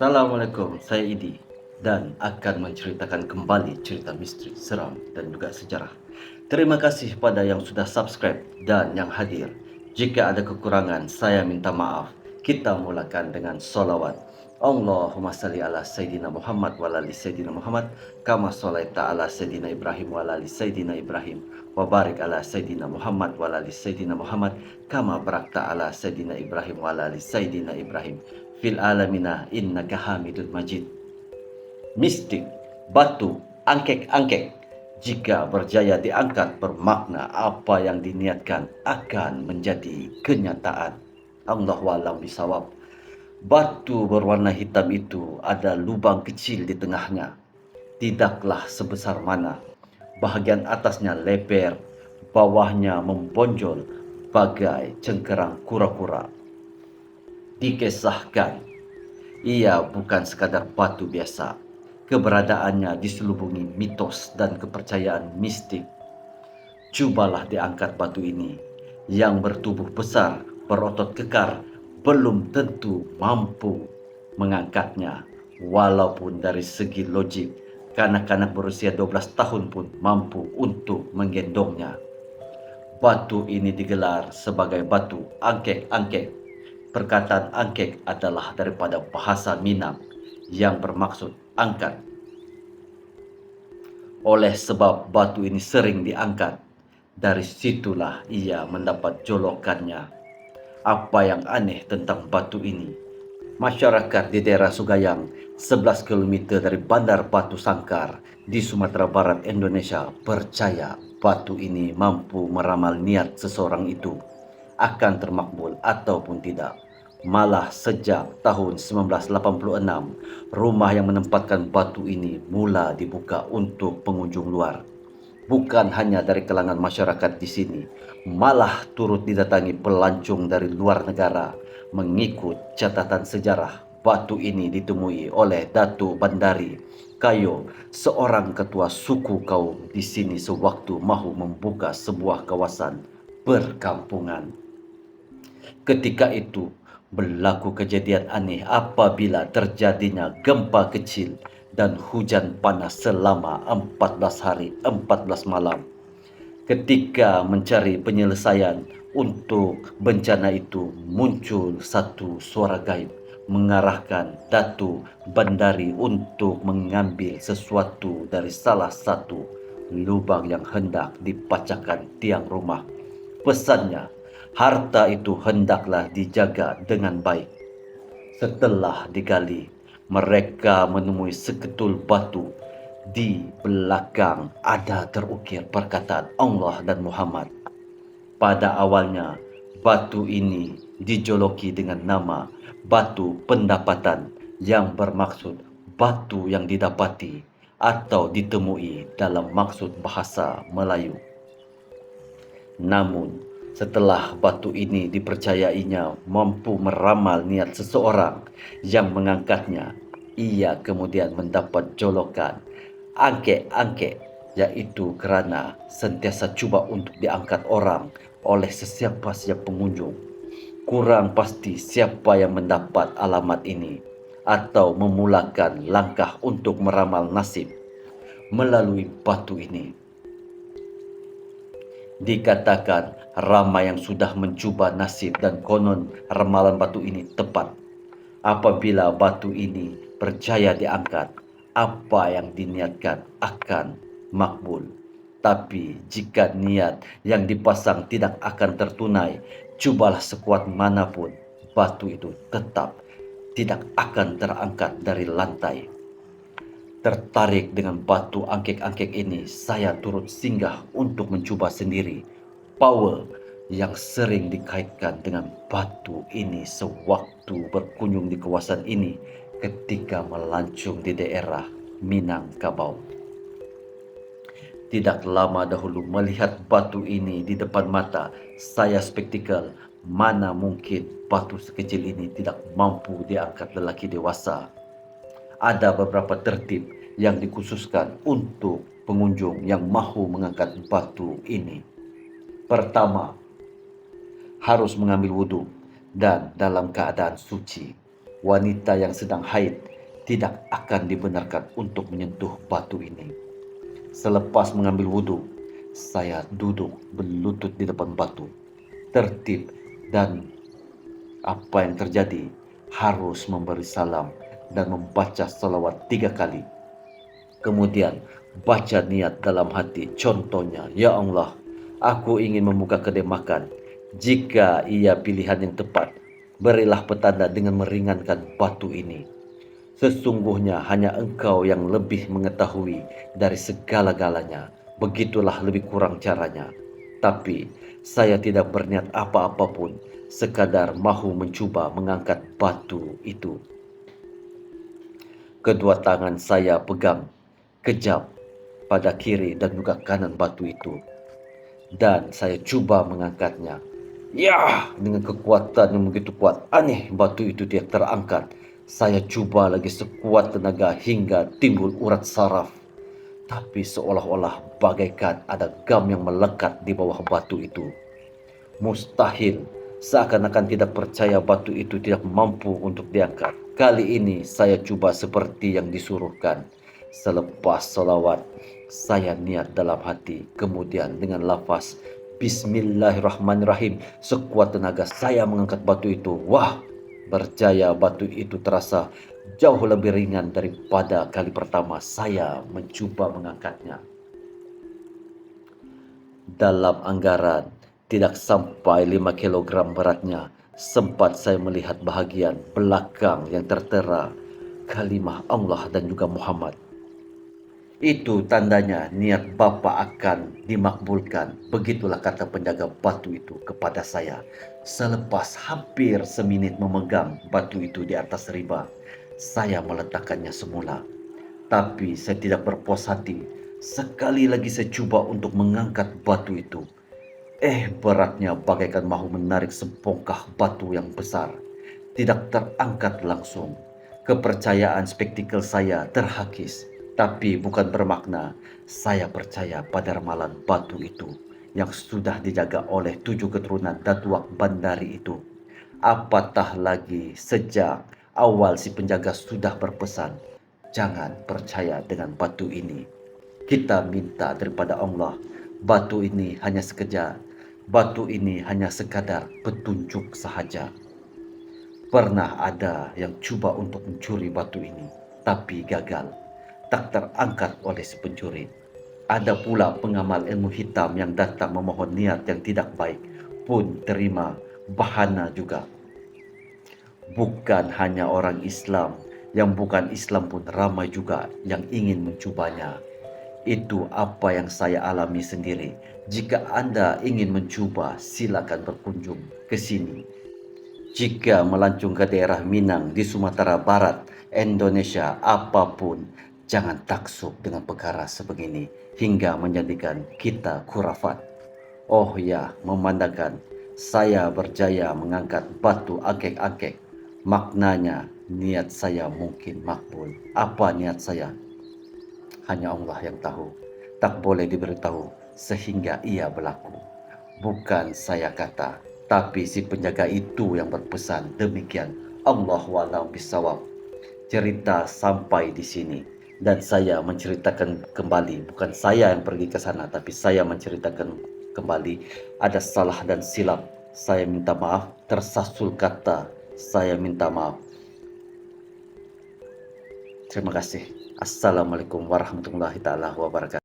Assalamualaikum, saya Idi dan akan menceritakan kembali cerita misteri, seram dan juga sejarah. Terima kasih pada yang sudah subscribe dan yang hadir. Jika ada kekurangan, saya minta maaf. Kita mulakan dengan solawat. Allahumma salli ala Sayyidina Muhammad wa ala ali Sayyidina Muhammad kama sholaita ala Sayyidina Ibrahim wa ala ali Sayyidina Ibrahim wa barik ala Sayyidina Muhammad wa ala ali Sayyidina Muhammad kama barakta ala Sayyidina Ibrahim wa ala ali Sayyidina Ibrahim fil alamina innaka hamidun majid. Mistik, batu, angkek-angkek jika berjaya diangkat bermakna apa yang diniatkan akan menjadi kenyataan. Allahu a'lam bishawab. Batu berwarna hitam itu ada lubang kecil di tengahnya. Tidaklah sebesar mana. Bahagian atasnya lebar, bawahnya membonjol bagai cengkerang kura-kura. Dikisahkan, ia bukan sekadar batu biasa. Keberadaannya diselubungi mitos dan kepercayaan mistik. Cubalah diangkat batu ini yang bertubuh besar, berotot kekar, belum tentu mampu mengangkatnya. Walaupun dari segi logik, kanak-kanak berusia 12 tahun pun mampu untuk menggendongnya. Batu ini digelar sebagai batu angkek-angkek. Perkataan angkek adalah daripada bahasa Minang yang bermaksud angkat. Oleh sebab batu ini sering diangkat, dari situlah ia mendapat jolokannya. Apa yang aneh tentang batu ini? Masyarakat di daerah Sugayang, 11 km dari Bandar Batu Sangkar di Sumatera Barat, Indonesia, percaya batu ini mampu meramal niat seseorang itu akan termakbul ataupun tidak. Malah sejak tahun 1986, rumah yang menempatkan batu ini mula dibuka untuk pengunjung luar. Bukan hanya dari kalangan masyarakat di sini, malah turut didatangi pelancong dari luar negara. Mengikut catatan sejarah, batu ini ditemui oleh Datu Bandari Kayo, seorang ketua suku kaum di sini sewaktu mahu membuka sebuah kawasan perkampungan. Ketika itu berlaku kejadian aneh apabila terjadinya gempa kecil dan hujan panas selama 14 hari 14 malam. Ketika mencari penyelesaian untuk bencana itu, muncul satu suara gaib mengarahkan Datu Bandari untuk mengambil sesuatu dari salah satu lubang yang hendak dipacahkan tiang rumah. Pesannya, harta itu hendaklah dijaga dengan baik. Setelah digali, mereka menemui seketul batu. Di belakang ada terukir perkataan Allah dan Muhammad. Pada awalnya, batu ini dijoloki dengan nama batu pendapatan, yang bermaksud batu yang didapati atau ditemui dalam maksud bahasa Melayu. Namun, setelah batu ini dipercayainya mampu meramal niat seseorang yang mengangkatnya, ia kemudian mendapat jolokan angkek-angkek, yaitu kerana sentiasa cuba untuk diangkat orang oleh sesiapa pengunjung. Kurang pasti siapa yang mendapat alamat ini atau memulakan langkah untuk meramal nasib melalui batu ini. Dikatakan ramai yang sudah mencuba nasib dan konon ramalan batu ini tepat. Apabila batu ini percaya diangkat, apa yang diniatkan akan makbul. Tapi jika niat yang dipasang tidak akan tertunai, cubalah sekuat manapun, batu itu tetap tidak akan terangkat dari lantai. Tertarik dengan batu angkek-angkek ini, saya turut singgah untuk mencoba sendiri. Power yang sering dikaitkan dengan batu ini sewaktu berkunjung di kawasan ini ketika melancong di daerah Minangkabau. Tidak lama dahulu melihat batu ini di depan mata, saya spektikal. Mana mungkin batu sekecil ini tidak mampu diangkat lelaki dewasa. Ada beberapa tertib yang dikhususkan untuk pengunjung yang mahu mengangkat batu ini. Pertama, harus mengambil wudhu dan dalam keadaan suci. Wanita yang sedang haid tidak akan dibenarkan untuk menyentuh batu ini. Selepas mengambil wudhu, saya duduk berlutut di depan batu, tertib, dan apa yang terjadi harus memberi salam dan membaca salawat 3 kali. Kemudian baca niat dalam hati, contohnya, ya Allah, aku ingin membuka kedai makan. Jika ia pilihan yang tepat, berilah petanda dengan meringankan batu ini. Sesungguhnya hanya Engkau yang lebih mengetahui dari segala-galanya. Begitulah lebih kurang caranya. Tapi saya tidak berniat apa-apapun, sekadar mahu mencoba mengangkat batu itu. Kedua tangan saya pegang kejap pada kiri dan juga kanan batu itu. Dan saya coba mengangkatnya. Ya, dengan kekuatan yang begitu kuat, aneh batu itu tidak terangkat. Saya coba lagi sekuat tenaga hingga timbul urat saraf. Tapi seolah-olah bagaikan ada gam yang melekat di bawah batu itu. Mustahil, seakan-akan tidak percaya batu itu tidak mampu untuk diangkat. Kali ini saya coba seperti yang disuruhkan. Selepas salawat, saya niat dalam hati. Kemudian dengan lafaz Bismillahirrahmanirrahim, sekuat tenaga saya mengangkat batu itu. Wah, berjaya, batu itu terasa jauh lebih ringan daripada kali pertama saya mencoba mengangkatnya. Dalam anggaran tidak sampai 5 kilogram beratnya, sempat saya melihat bahagian belakang yang tertera kalimah Allah dan juga Muhammad. Itu tandanya niat Bapak akan dimakbulkan. Begitulah kata penjaga batu itu kepada saya. Selepas hampir semenit memegang batu itu di atas riba, saya meletakkannya semula. Tapi saya tidak berpuas hati. Sekali lagi saya coba untuk mengangkat batu itu. Beratnya bagaikan mahu menarik sebongkah batu yang besar. Tidak terangkat langsung. Kepercayaan spektikel saya terhakis. Tapi bukan bermakna saya percaya pada ramalan batu itu yang sudah dijaga oleh 7 keturunan Datuak Bandari itu. Apatah lagi sejak awal si penjaga sudah berpesan, jangan percaya dengan batu ini. Kita minta daripada Allah, batu ini hanya sekejap, batu ini hanya sekadar petunjuk sahaja. Pernah ada yang coba untuk mencuri batu ini, tapi gagal. Tak terangkat oleh si pencuri. Ada pula pengamal ilmu hitam yang datang memohon niat yang tidak baik, pun terima bahana juga. Bukan hanya orang Islam, yang bukan Islam pun ramai juga yang ingin mencobanya. Itu apa yang saya alami sendiri. Jika Anda ingin mencoba, silakan berkunjung ke sini. Jika melancung ke daerah Minang di Sumatera Barat, Indonesia, apapun, jangan taksub dengan perkara sebegini hingga menjadikan kita khurafat. Oh ya, memandangkan saya berjaya mengangkat batu angkek-angkek, maknanya niat saya mungkin makbul. Apa niat saya? Hanya Allah yang tahu. Tak boleh diberitahu sehingga ia berlaku. Bukan saya kata, tapi si penjaga itu yang berpesan demikian. Allahu a'lam bishawab. Cerita sampai di sini dan saya menceritakan kembali. Bukan saya yang pergi ke sana, tapi saya menceritakan kembali. Ada salah dan silap, saya minta maaf. Tersasul kata, saya minta maaf. Terima kasih. Assalamualaikum warahmatullahi taala wabarakatuh.